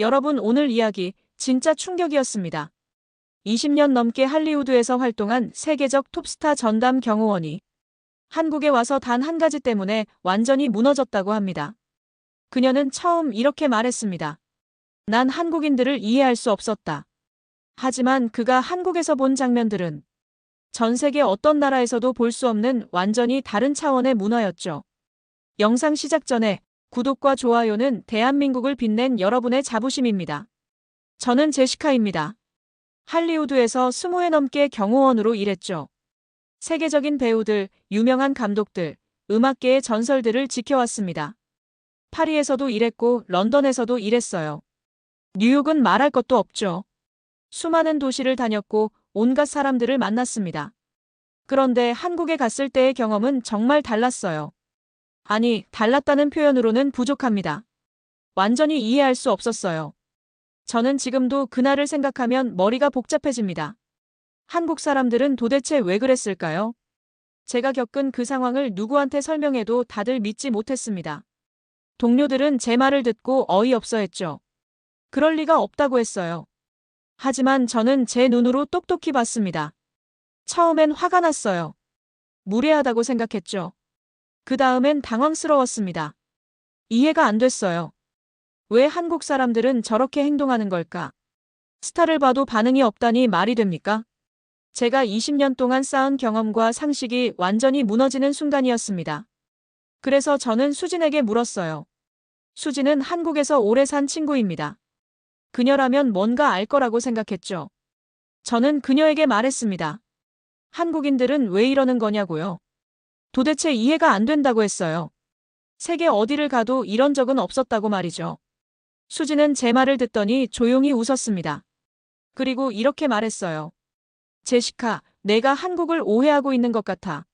여러분, 오늘 이야기 진짜 충격이었습니다. 20년 넘게 할리우드에서 활동한 세계적 톱스타 전담 경호원이 한국에 와서 단 한 가지 때문에 완전히 무너졌다고 합니다. 그녀는 처음 이렇게 말했습니다. 난 한국인들을 이해할 수 없었다. 하지만 그가 한국에서 본 장면들은 전 세계 어떤 나라에서도 볼 수 없는 완전히 다른 차원의 문화였죠. 영상 시작 전에 구독과 좋아요는 대한민국을 빛낸 여러분의 자부심입니다. 저는 제시카입니다. 할리우드에서 20회 넘게 경호원으로 일했죠. 세계적인 배우들, 유명한 감독들, 음악계의 전설들을 지켜왔습니다. 파리에서도 일했고 런던에서도 일했어요. 뉴욕은 말할 것도 없죠. 수많은 도시를 다녔고 온갖 사람들을 만났습니다. 그런데 한국에 갔을 때의 경험은 정말 달랐어요. 아니, 달랐다는 표현으로는 부족합니다. 완전히 이해할 수 없었어요. 저는 지금도 그날을 생각하면 머리가 복잡해집니다. 한국 사람들은 도대체 왜 그랬을까요? 제가 겪은 그 상황을 누구한테 설명해도 다들 믿지 못했습니다. 동료들은 제 말을 듣고 어이없어 했죠. 그럴 리가 없다고 했어요. 하지만 저는 제 눈으로 똑똑히 봤습니다. 처음엔 화가 났어요. 무례하다고 생각했죠. 그 다음엔 당황스러웠습니다. 이해가 안 됐어요. 왜 한국 사람들은 저렇게 행동하는 걸까? 스타를 봐도 반응이 없다니 말이 됩니까? 제가 20년 동안 쌓은 경험과 상식이 완전히 무너지는 순간이었습니다. 그래서 저는 수진에게 물었어요. 수진은 한국에서 오래 산 친구입니다. 그녀라면 뭔가 알 거라고 생각했죠. 저는 그녀에게 말했습니다. 한국인들은 왜 이러는 거냐고요. 도대체 이해가 안 된다고 했어요. 세계 어디를 가도 이런 적은 없었다고 말이죠. 수지는 제 말을 듣더니 조용히 웃었습니다. 그리고 이렇게 말했어요. 제시카, 내가 한국을 오해하고 있는 것 같아.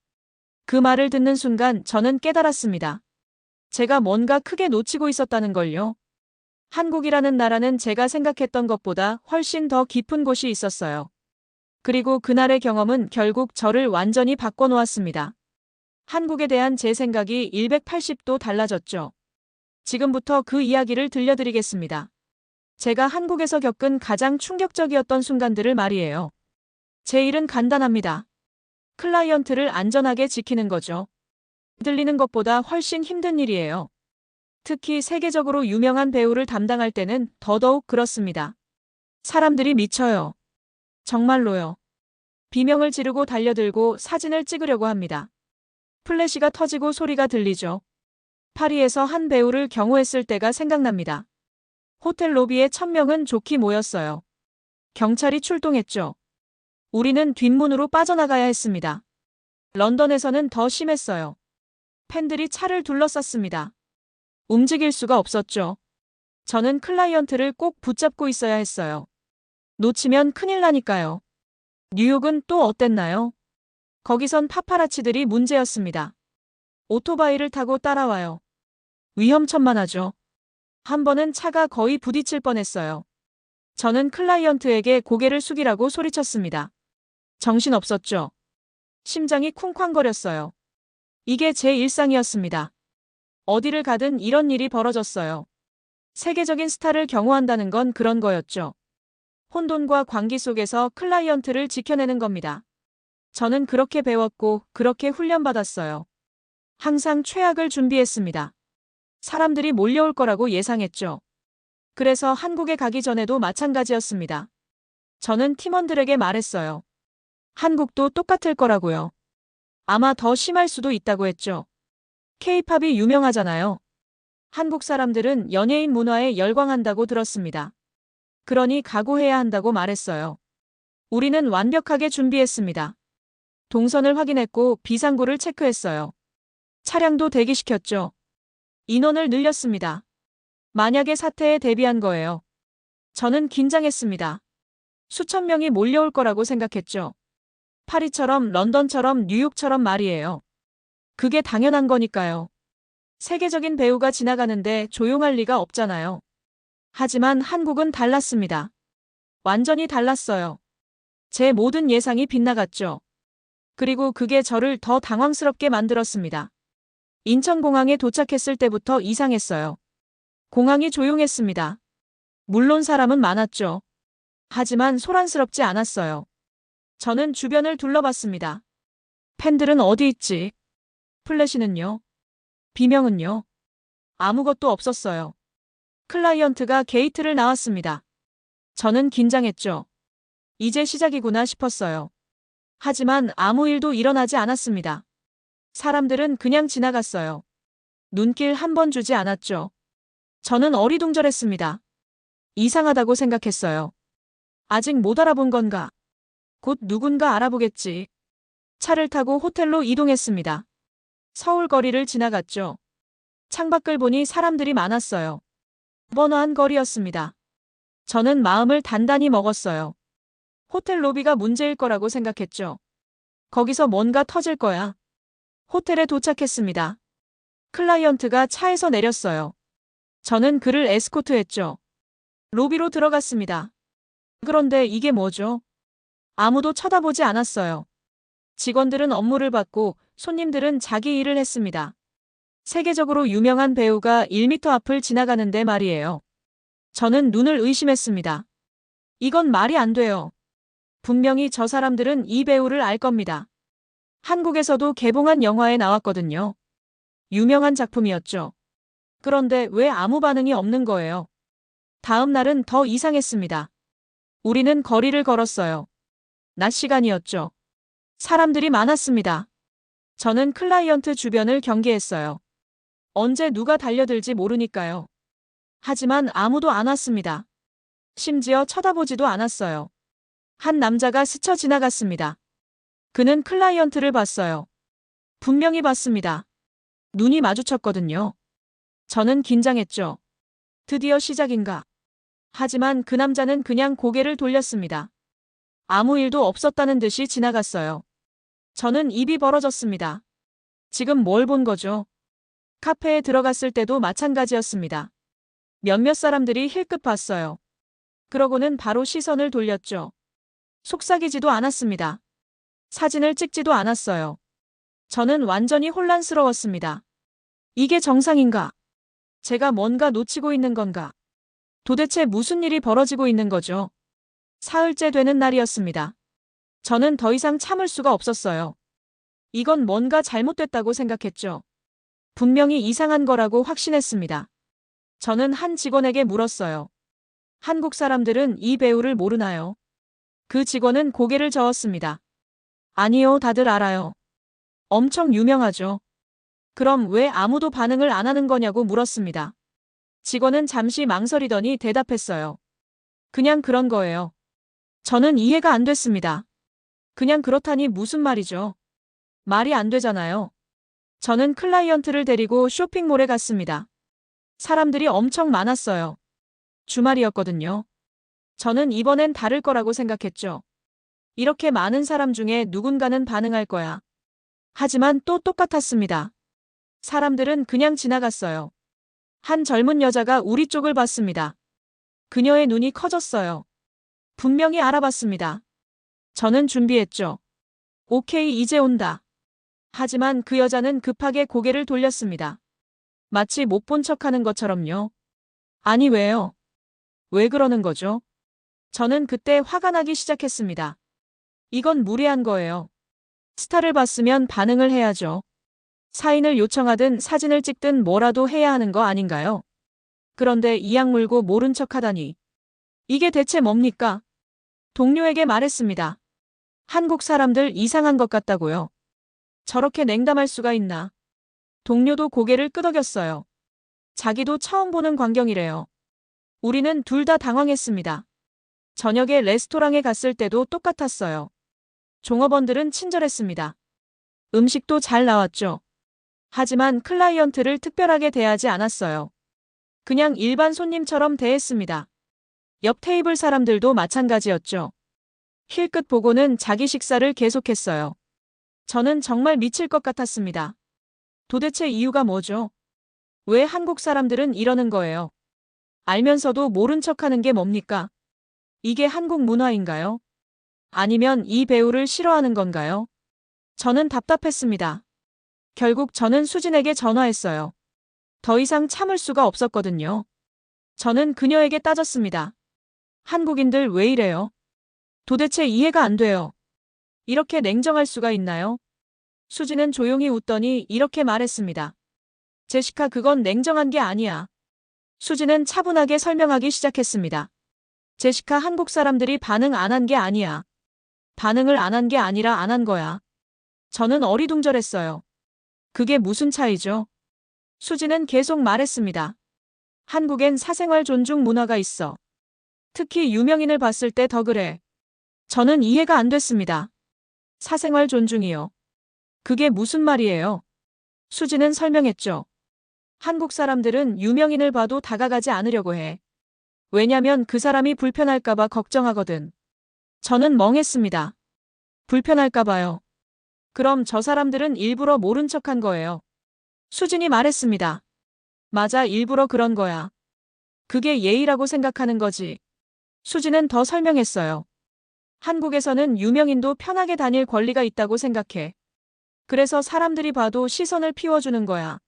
그 말을 듣는 순간 저는 깨달았습니다. 제가 뭔가 크게 놓치고 있었다는 걸요. 한국이라는 나라는 제가 생각했던 것보다 훨씬 더 깊은 곳이 있었어요. 그리고 그날의 경험은 결국 저를 완전히 바꿔놓았습니다. 한국에 대한 제 생각이 180도 달라졌죠. 지금부터 그 이야기를 들려드리겠습니다. 제가 한국에서 겪은 가장 충격적이었던 순간들을 말이에요. 제 일은 간단합니다. 클라이언트를 안전하게 지키는 거죠. 들리는 것보다 훨씬 힘든 일이에요. 특히 세계적으로 유명한 배우를 담당할 때는 더더욱 그렇습니다. 사람들이 미쳐요. 정말로요. 비명을 지르고 달려들고 사진을 찍으려고 합니다. 플래시가 터지고 소리가 들리죠. 파리에서 한 배우를 경호했을 때가 생각납니다. 호텔 로비에 1000명은 좋게 모였어요. 경찰이 출동했죠. 우리는 뒷문으로 빠져나가야 했습니다. 런던에서는 더 심했어요. 팬들이 차를 둘러쌌습니다. 움직일 수가 없었죠. 저는 클라이언트를 꼭 붙잡고 있어야 했어요. 놓치면 큰일 나니까요. 뉴욕은 또 어땠나요? 거기선 파파라치들이 문제였습니다. 오토바이를 타고 따라와요. 위험천만하죠. 한 번은 차가 거의 부딪힐 뻔했어요. 저는 클라이언트에게 고개를 숙이라고 소리쳤습니다. 정신없었죠. 심장이 쿵쾅거렸어요. 이게 제 일상이었습니다. 어디를 가든 이런 일이 벌어졌어요. 세계적인 스타를 경호한다는 건 그런 거였죠. 혼돈과 광기 속에서 클라이언트를 지켜내는 겁니다. 저는 그렇게 배웠고 그렇게 훈련받았어요. 항상 최악을 준비했습니다. 사람들이 몰려올 거라고 예상했죠. 그래서 한국에 가기 전에도 마찬가지였습니다. 저는 팀원들에게 말했어요. 한국도 똑같을 거라고요. 아마 더 심할 수도 있다고 했죠. K-팝이 유명하잖아요. 한국 사람들은 연예인 문화에 열광한다고 들었습니다. 그러니 각오해야 한다고 말했어요. 우리는 완벽하게 준비했습니다. 동선을 확인했고 비상구를 체크했어요. 차량도 대기시켰죠. 인원을 늘렸습니다. 만약에 사태에 대비한 거예요. 저는 긴장했습니다. 수천 명이 몰려올 거라고 생각했죠. 파리처럼 런던처럼 뉴욕처럼 말이에요. 그게 당연한 거니까요. 세계적인 배우가 지나가는데 조용할 리가 없잖아요. 하지만 한국은 달랐습니다. 완전히 달랐어요. 제 모든 예상이 빗나갔죠. 그리고 그게 저를 더 당황스럽게 만들었습니다. 인천공항에 도착했을 때부터 이상했어요. 공항이 조용했습니다. 물론 사람은 많았죠. 하지만 소란스럽지 않았어요. 저는 주변을 둘러봤습니다. 팬들은 어디 있지? 플래시는요? 비명은요? 아무것도 없었어요. 클라이언트가 게이트를 나왔습니다. 저는 긴장했죠. 이제 시작이구나 싶었어요. 하지만 아무 일도 일어나지 않았습니다. 사람들은 그냥 지나갔어요. 눈길 한 번 주지 않았죠. 저는 어리둥절했습니다. 이상하다고 생각했어요. 아직 못 알아본 건가? 곧 누군가 알아보겠지. 차를 타고 호텔로 이동했습니다. 서울 거리를 지나갔죠. 창밖을 보니 사람들이 많았어요. 번화한 거리였습니다. 저는 마음을 단단히 먹었어요. 호텔 로비가 문제일 거라고 생각했죠. 거기서 뭔가 터질 거야. 호텔에 도착했습니다. 클라이언트가 차에서 내렸어요. 저는 그를 에스코트했죠. 로비로 들어갔습니다. 그런데 이게 뭐죠? 아무도 쳐다보지 않았어요. 직원들은 업무를 받고 손님들은 자기 일을 했습니다. 세계적으로 유명한 배우가 1m 앞을 지나가는데 말이에요. 저는 눈을 의심했습니다. 이건 말이 안 돼요. 분명히 저 사람들은 이 배우를 알 겁니다. 한국에서도 개봉한 영화에 나왔거든요. 유명한 작품이었죠. 그런데 왜 아무 반응이 없는 거예요? 다음 날은 더 이상했습니다. 우리는 거리를 걸었어요. 낮 시간이었죠. 사람들이 많았습니다. 저는 클라이언트 주변을 경계했어요. 언제 누가 달려들지 모르니까요. 하지만 아무도 안 왔습니다. 심지어 쳐다보지도 않았어요. 한 남자가 스쳐 지나갔습니다. 그는 클라이언트를 봤어요. 분명히 봤습니다. 눈이 마주쳤거든요. 저는 긴장했죠. 드디어 시작인가? 하지만 그 남자는 그냥 고개를 돌렸습니다. 아무 일도 없었다는 듯이 지나갔어요. 저는 입이 벌어졌습니다. 지금 뭘 본 거죠? 카페에 들어갔을 때도 마찬가지였습니다. 몇몇 사람들이 힐끗 봤어요. 그러고는 바로 시선을 돌렸죠. 속삭이지도 않았습니다. 사진을 찍지도 않았어요. 저는 완전히 혼란스러웠습니다. 이게 정상인가? 제가 뭔가 놓치고 있는 건가? 도대체 무슨 일이 벌어지고 있는 거죠? 사흘째 되는 날이었습니다. 저는 더 이상 참을 수가 없었어요. 이건 뭔가 잘못됐다고 생각했죠. 분명히 이상한 거라고 확신했습니다. 저는 한 직원에게 물었어요. 한국 사람들은 이 배우를 모르나요? 그 직원은 고개를 저었습니다. 아니요, 다들 알아요. 엄청 유명하죠. 그럼 왜 아무도 반응을 안 하는 거냐고 물었습니다. 직원은 잠시 망설이더니 대답했어요. 그냥 그런 거예요. 저는 이해가 안 됐습니다. 그냥 그렇다니 무슨 말이죠? 말이 안 되잖아요. 저는 클라이언트를 데리고 쇼핑몰에 갔습니다. 사람들이 엄청 많았어요. 주말이었거든요. 저는 이번엔 다를 거라고 생각했죠. 이렇게 많은 사람 중에 누군가는 반응할 거야. 하지만 또 똑같았습니다. 사람들은 그냥 지나갔어요. 한 젊은 여자가 우리 쪽을 봤습니다. 그녀의 눈이 커졌어요. 분명히 알아봤습니다. 저는 준비했죠. 오케이, 이제 온다. 하지만 그 여자는 급하게 고개를 돌렸습니다. 마치 못 본 척하는 것처럼요. 아니, 왜요? 왜 그러는 거죠? 저는 그때 화가 나기 시작했습니다. 이건 무례한 거예요. 스타를 봤으면 반응을 해야죠. 사인을 요청하든 사진을 찍든 뭐라도 해야 하는 거 아닌가요? 그런데 이악 물고 모른 척 하다니. 이게 대체 뭡니까? 동료에게 말했습니다. 한국 사람들 이상한 것 같다고요. 저렇게 냉담할 수가 있나? 동료도 고개를 끄덕였어요. 자기도 처음 보는 광경이래요. 우리는 둘 다 당황했습니다. 저녁에 레스토랑에 갔을 때도 똑같았어요. 종업원들은 친절했습니다. 음식도 잘 나왔죠. 하지만 클라이언트를 특별하게 대하지 않았어요. 그냥 일반 손님처럼 대했습니다. 옆 테이블 사람들도 마찬가지였죠. 힐끗 보고는 자기 식사를 계속했어요. 저는 정말 미칠 것 같았습니다. 도대체 이유가 뭐죠? 왜 한국 사람들은 이러는 거예요? 알면서도 모른 척하는 게 뭡니까? 이게 한국 문화인가요? 아니면 이 배우를 싫어하는 건가요? 저는 답답했습니다. 결국 저는 수진에게 전화했어요. 더 이상 참을 수가 없었거든요. 저는 그녀에게 따졌습니다. 한국인들 왜 이래요? 도대체 이해가 안 돼요. 이렇게 냉정할 수가 있나요? 수지는 조용히 웃더니 이렇게 말했습니다. 제시카, 그건 냉정한 게 아니야. 수지는 차분하게 설명하기 시작했습니다. 제시카, 한국 사람들이 반응 안 한 게 아니야. 반응을 안 한 게 아니라 안 한 거야. 저는 어리둥절했어요. 그게 무슨 차이죠? 수지는 계속 말했습니다. 한국엔 사생활 존중 문화가 있어. 특히 유명인을 봤을 때 더 그래. 저는 이해가 안 됐습니다. 사생활 존중이요. 그게 무슨 말이에요? 수지는 설명했죠. 한국 사람들은 유명인을 봐도 다가가지 않으려고 해. 왜냐면 그 사람이 불편할까봐 걱정하거든. 저는 멍했습니다. 불편할까봐요. 그럼 저 사람들은 일부러 모른 척한 거예요. 수진이 말했습니다. 맞아, 일부러 그런 거야. 그게 예의라고 생각하는 거지. 수진은 더 설명했어요. 한국에서는 유명인도 편하게 다닐 권리가 있다고 생각해. 그래서 사람들이 봐도 시선을 피워주는 거야.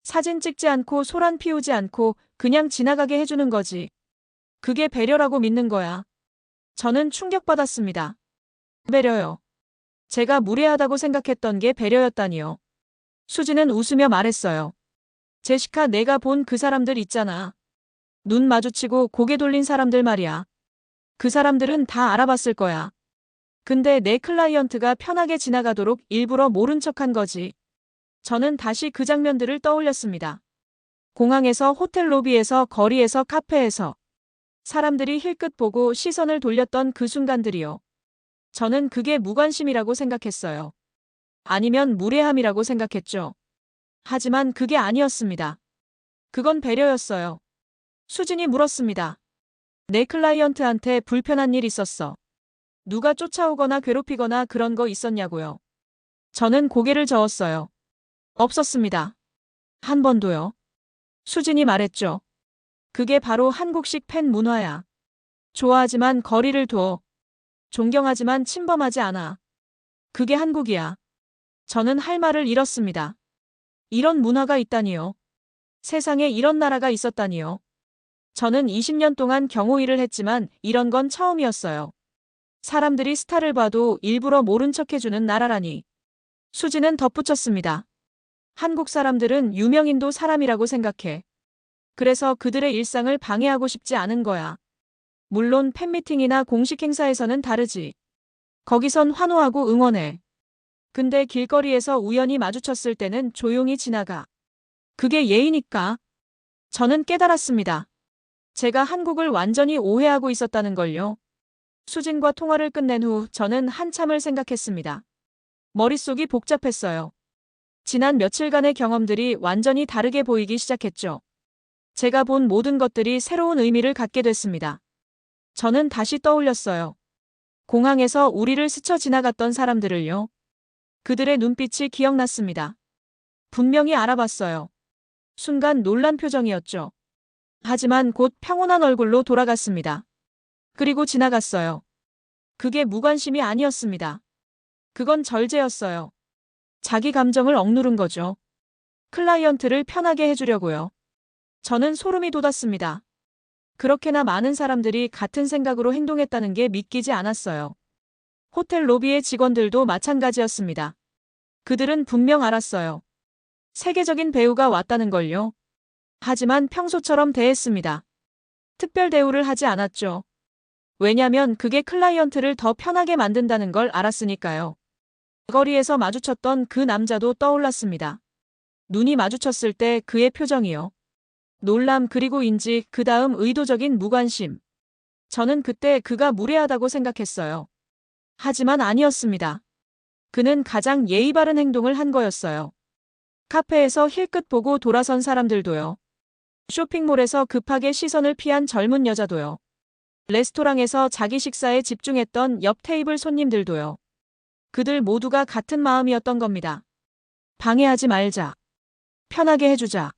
사진 찍지 않고 소란 피우지 않고 그냥 지나가게 해주는 거지. 그게 배려라고 믿는 거야. 저는 충격받았습니다. 배려요. 제가 무례하다고 생각했던 게 배려였다니요. 수지는 웃으며 말했어요. 제시카, 내가 본 그 사람들 있잖아. 눈 마주치고 고개 돌린 사람들 말이야. 그 사람들은 다 알아봤을 거야. 근데 내 클라이언트가 편하게 지나가도록 일부러 모른 척한 거지. 저는 다시 그 장면들을 떠올렸습니다. 공항에서, 호텔 로비에서, 거리에서, 카페에서. 사람들이 힐끗 보고 시선을 돌렸던 그 순간들이요. 저는 그게 무관심이라고 생각했어요. 아니면 무례함이라고 생각했죠. 하지만 그게 아니었습니다. 그건 배려였어요. 수진이 물었습니다. 내 클라이언트한테 불편한 일 있었어. 누가 쫓아오거나 괴롭히거나 그런 거 있었냐고요. 저는 고개를 저었어요. 없었습니다. 한 번도요. 수진이 말했죠. 그게 바로 한국식 팬 문화야. 좋아하지만 거리를 둬. 존경하지만 침범하지 않아. 그게 한국이야. 저는 할 말을 잃었습니다. 이런 문화가 있다니요. 세상에 이런 나라가 있었다니요. 저는 20년 동안 경호 일을 했지만 이런 건 처음이었어요. 사람들이 스타를 봐도 일부러 모른 척 해주는 나라라니. 수지는 덧붙였습니다. 한국 사람들은 유명인도 사람이라고 생각해. 그래서 그들의 일상을 방해하고 싶지 않은 거야. 물론 팬미팅이나 공식 행사에서는 다르지. 거기선 환호하고 응원해. 근데 길거리에서 우연히 마주쳤을 때는 조용히 지나가. 그게 예의니까. 저는 깨달았습니다. 제가 한국을 완전히 오해하고 있었다는 걸요. 수진과 통화를 끝낸 후 저는 한참을 생각했습니다. 머릿속이 복잡했어요. 지난 며칠간의 경험들이 완전히 다르게 보이기 시작했죠. 제가 본 모든 것들이 새로운 의미를 갖게 됐습니다. 저는 다시 떠올렸어요. 공항에서 우리를 스쳐 지나갔던 사람들을요. 그들의 눈빛이 기억났습니다. 분명히 알아봤어요. 순간 놀란 표정이었죠. 하지만 곧 평온한 얼굴로 돌아갔습니다. 그리고 지나갔어요. 그게 무관심이 아니었습니다. 그건 절제였어요. 자기 감정을 억누른 거죠. 클라이언트를 편하게 해주려고요. 저는 소름이 돋았습니다. 그렇게나 많은 사람들이 같은 생각으로 행동했다는 게 믿기지 않았어요. 호텔 로비의 직원들도 마찬가지였습니다. 그들은 분명 알았어요. 세계적인 배우가 왔다는 걸요. 하지만 평소처럼 대했습니다. 특별 대우를 하지 않았죠. 왜냐면 그게 클라이언트를 더 편하게 만든다는 걸 알았으니까요. 거리에서 마주쳤던 그 남자도 떠올랐습니다. 눈이 마주쳤을 때 그의 표정이요. 놀람 그리고 인지 그 다음 의도적인 무관심. 저는 그때 그가 무례하다고 생각했어요. 하지만 아니었습니다. 그는 가장 예의 바른 행동을 한 거였어요. 카페에서 힐끗 보고 돌아선 사람들도요. 쇼핑몰에서 급하게 시선을 피한 젊은 여자도요. 레스토랑에서 자기 식사에 집중했던 옆 테이블 손님들도요. 그들 모두가 같은 마음이었던 겁니다. 방해하지 말자. 편하게 해주자.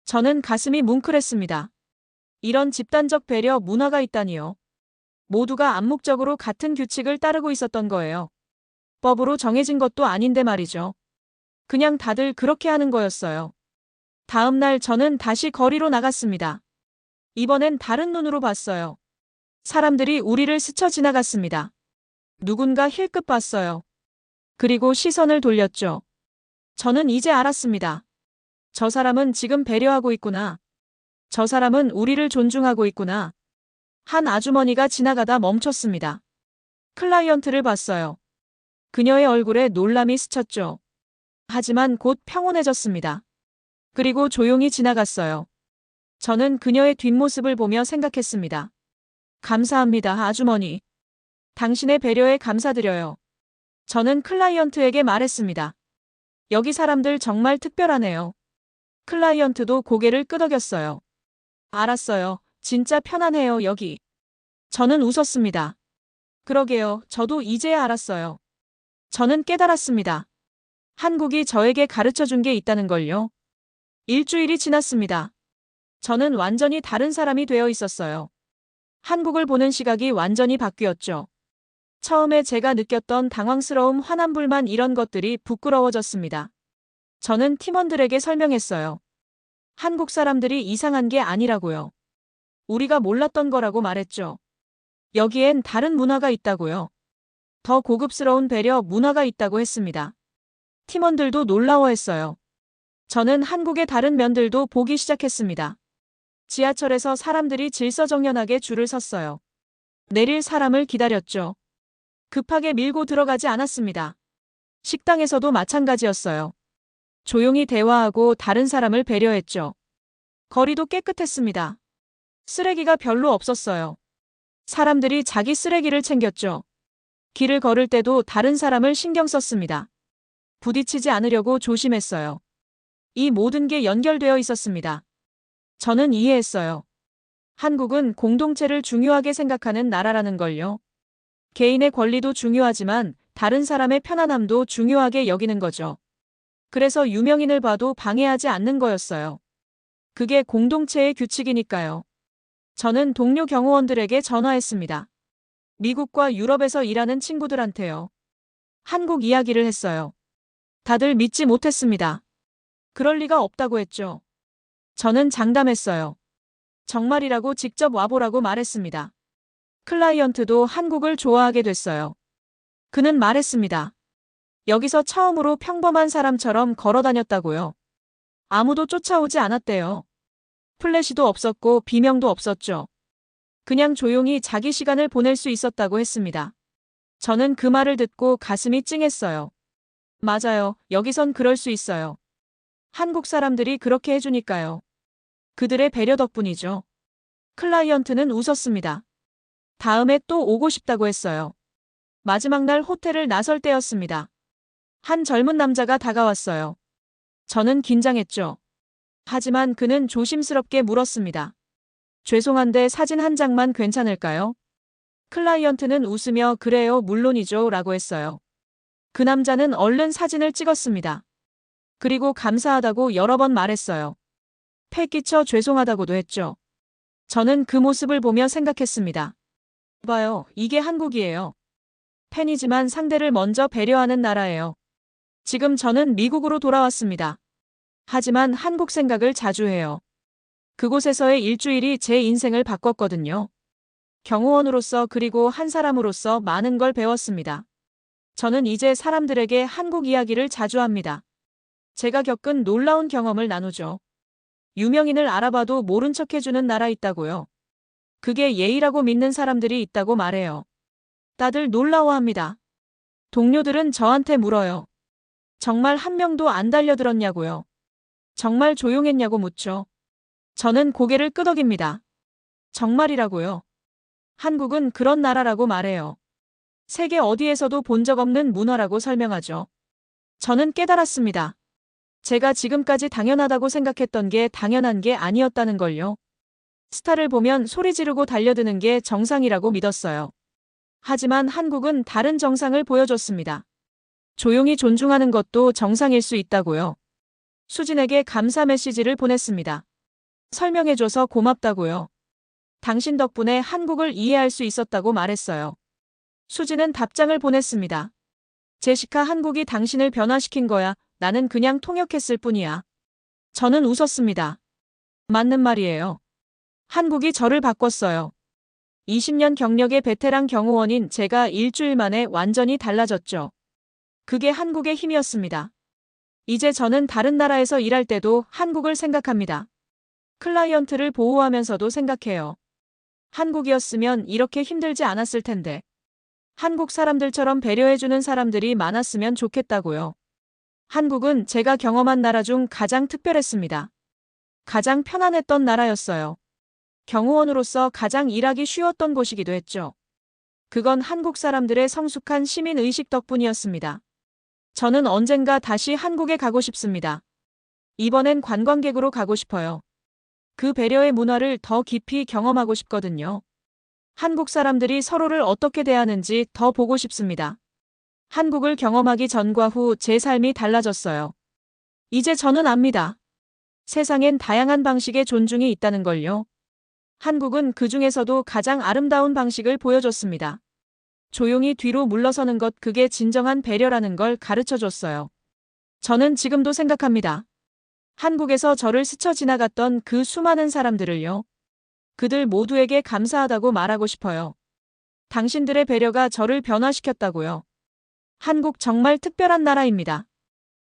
저는 가슴이 뭉클했습니다. 이런 집단적 배려 문화가 있다니요. 모두가 암묵적으로 같은 규칙을 따르고 있었던 거예요. 법으로 정해진 것도 아닌데 말이죠. 그냥 다들 그렇게 하는 거였어요. 다음 날 저는 다시 거리로 나갔습니다. 이번엔 다른 눈으로 봤어요. 사람들이 우리를 스쳐 지나갔습니다. 누군가 힐끗 봤어요. 그리고 시선을 돌렸죠. 저는 이제 알았습니다. 저 사람은 지금 배려하고 있구나. 저 사람은 우리를 존중하고 있구나. 한 아주머니가 지나가다 멈췄습니다. 클라이언트를 봤어요. 그녀의 얼굴에 놀람이 스쳤죠. 하지만 곧 평온해졌습니다. 그리고 조용히 지나갔어요. 저는 그녀의 뒷모습을 보며 생각했습니다. 감사합니다, 아주머니. 당신의 배려에 감사드려요. 저는 클라이언트에게 말했습니다. 여기 사람들 정말 특별하네요. 클라이언트도 고개를 끄덕였어요. 알았어요. 진짜 편안해요, 여기. 저는 웃었습니다. 그러게요. 저도 이제야 알았어요. 저는 깨달았습니다. 한국이 저에게 가르쳐 준 게 있다는 걸요. 일주일이 지났습니다. 저는 완전히 다른 사람이 되어 있었어요. 한국을 보는 시각이 완전히 바뀌었죠. 처음에 제가 느꼈던 당황스러움, 화남, 불만 이런 것들이 부끄러워졌습니다. 저는 팀원들에게 설명했어요. 한국 사람들이 이상한 게 아니라고요. 우리가 몰랐던 거라고 말했죠. 여기엔 다른 문화가 있다고요. 더 고급스러운 배려 문화가 있다고 했습니다. 팀원들도 놀라워했어요. 저는 한국의 다른 면들도 보기 시작했습니다. 지하철에서 사람들이 질서정연하게 줄을 섰어요. 내릴 사람을 기다렸죠. 급하게 밀고 들어가지 않았습니다. 식당에서도 마찬가지였어요. 조용히 대화하고 다른 사람을 배려했죠. 거리도 깨끗했습니다. 쓰레기가 별로 없었어요. 사람들이 자기 쓰레기를 챙겼죠. 길을 걸을 때도 다른 사람을 신경 썼습니다. 부딪히지 않으려고 조심했어요. 이 모든 게 연결되어 있었습니다. 저는 이해했어요. 한국은 공동체를 중요하게 생각하는 나라라는 걸요. 개인의 권리도 중요하지만 다른 사람의 편안함도 중요하게 여기는 거죠. 그래서 유명인을 봐도 방해하지 않는 거였어요. 그게 공동체의 규칙이니까요. 저는 동료 경호원들에게 전화했습니다. 미국과 유럽에서 일하는 친구들한테요. 한국 이야기를 했어요. 다들 믿지 못했습니다. 그럴 리가 없다고 했죠. 저는 장담했어요. 정말이라고 직접 와보라고 말했습니다. 클라이언트도 한국을 좋아하게 됐어요. 그는 말했습니다. 여기서 처음으로 평범한 사람처럼 걸어 다녔다고요. 아무도 쫓아오지 않았대요. 플래시도 없었고 비명도 없었죠. 그냥 조용히 자기 시간을 보낼 수 있었다고 했습니다. 저는 그 말을 듣고 가슴이 찡했어요. 맞아요. 여기선 그럴 수 있어요. 한국 사람들이 그렇게 해주니까요. 그들의 배려 덕분이죠. 클라이언트는 웃었습니다. 다음에 또 오고 싶다고 했어요. 마지막 날 호텔을 나설 때였습니다. 한 젊은 남자가 다가왔어요. 저는 긴장했죠. 하지만 그는 조심스럽게 물었습니다. 죄송한데 사진 한 장만 괜찮을까요? 클라이언트는 웃으며 그래요, 물론이죠 라고 했어요. 그 남자는 얼른 사진을 찍었습니다. 그리고 감사하다고 여러 번 말했어요. 패 끼쳐 죄송하다고도 했죠. 저는 그 모습을 보며 생각했습니다. 봐요, 이게 한국이에요. 팬이지만 상대를 먼저 배려하는 나라예요. 지금 저는 미국으로 돌아왔습니다. 하지만 한국 생각을 자주 해요. 그곳에서의 일주일이 제 인생을 바꿨거든요. 경호원으로서 그리고 한 사람으로서 많은 걸 배웠습니다. 저는 이제 사람들에게 한국 이야기를 자주 합니다. 제가 겪은 놀라운 경험을 나누죠. 유명인을 알아봐도 모른 척 해주는 나라 있다고요. 그게 예의라고 믿는 사람들이 있다고 말해요. 다들 놀라워합니다. 동료들은 저한테 물어요. 정말 한 명도 안 달려들었냐고요. 정말 조용했냐고 묻죠. 저는 고개를 끄덕입니다. 정말이라고요. 한국은 그런 나라라고 말해요. 세계 어디에서도 본 적 없는 문화라고 설명하죠. 저는 깨달았습니다. 제가 지금까지 당연하다고 생각했던 게 당연한 게 아니었다는 걸요. 스타를 보면 소리 지르고 달려드는 게 정상이라고 믿었어요. 하지만 한국은 다른 정상을 보여줬습니다. 조용히 존중하는 것도 정상일 수 있다고요. 수진에게 감사 메시지를 보냈습니다. 설명해줘서 고맙다고요. 당신 덕분에 한국을 이해할 수 있었다고 말했어요. 수진은 답장을 보냈습니다. 제시카, 한국이 당신을 변화시킨 거야. 나는 그냥 통역했을 뿐이야. 저는 웃었습니다. 맞는 말이에요. 한국이 저를 바꿨어요. 20년 경력의 베테랑 경호원인 제가 일주일 만에 완전히 달라졌죠. 그게 한국의 힘이었습니다. 이제 저는 다른 나라에서 일할 때도 한국을 생각합니다. 클라이언트를 보호하면서도 생각해요. 한국이었으면 이렇게 힘들지 않았을 텐데. 한국 사람들처럼 배려해주는 사람들이 많았으면 좋겠다고요. 한국은 제가 경험한 나라 중 가장 특별했습니다. 가장 편안했던 나라였어요. 경호원으로서 가장 일하기 쉬웠던 곳이기도 했죠. 그건 한국 사람들의 성숙한 시민의식 덕분이었습니다. 저는 언젠가 다시 한국에 가고 싶습니다. 이번엔 관광객으로 가고 싶어요. 그 배려의 문화를 더 깊이 경험하고 싶거든요. 한국 사람들이 서로를 어떻게 대하는지 더 보고 싶습니다. 한국을 경험하기 전과 후 제 삶이 달라졌어요. 이제 저는 압니다. 세상엔 다양한 방식의 존중이 있다는 걸요. 한국은 그 중에서도 가장 아름다운 방식을 보여줬습니다. 조용히 뒤로 물러서는 것, 그게 진정한 배려라는 걸 가르쳐 줬어요. 저는 지금도 생각합니다. 한국에서 저를 스쳐 지나갔던 그 수많은 사람들을요. 그들 모두에게 감사하다고 말하고 싶어요. 당신들의 배려가 저를 변화시켰다고요. 한국 정말 특별한 나라입니다.